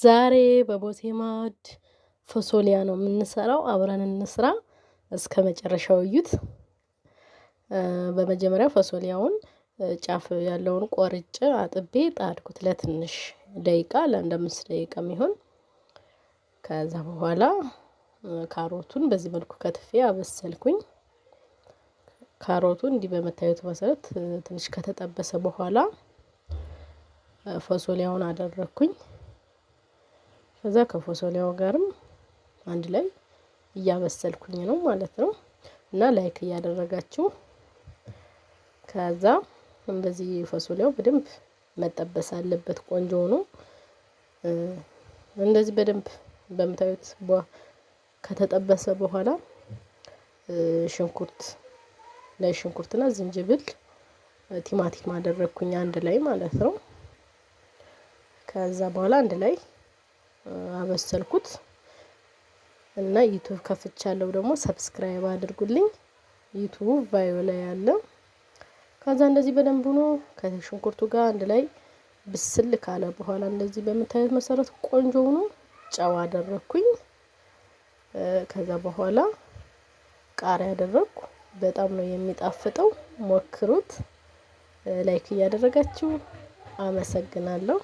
ዛሬ በቦቴማድ ፎሶሊያ ነው የምንሰራው። አብረን እንስራ እስከ መጨረሻው እዩት። በመጀመሪያ ፎሶሊያውን ጫፍ ያለውን ቆርጬ አጥቤ ጣድኩት ለትንሽ ደቂቃ ለ5 ደቂቃ የሚሆን። ከዛ በኋላ ካሮቱን በዚህ መልኩ ከትፌ አበሰልኩኝ። ካሮቱ እንዲህ በመታየቱ መሰረት ትንሽ ከተጠበሰ በኋላ ፎሶሊያውን አደረኩኝ። ከዛ ከፎሶሊያው ጋርም አንድ ላይ እያበሰልኩኝ ነው ማለት ነው። እና ላይክ እያደረጋችሁ ከዛ እንደዚህ ፎሶሊያው በደንብ መጠበስ አለበት። ቆንጆ ነው። እንደዚህ በደንብ በመታየት ከተጠበሰ በኋላ ሽንኩርትና ዝንጅብል ቲማቲም አደረኩኝ አንድ ላይ ማለት ነው። ከዛ በኋላ አንድ ላይ አበሰልኩት እና ዩቲዩብ ከፍቻለሁ። ደግሞ ሰብስክራይብ አድርጉልኝ። ዩቲዩብ ባዮ ላይ ያለ። ከዛ እንደዚህ በደንብ ሆኖ ከሽንኩርቱ ጋር አንድ ላይ ብስል ካለ በኋላ እንደዚህ በመታየት መሰረት ቆንጆ ሆኖ ጨው አደረኩኝ። ከዛ በኋላ ቃሪያ አደረኩ። በጣም ነው የሚጣፍጠው። ሞክሩት። ላይክ እያደረጋችሁ አመሰግናለሁ።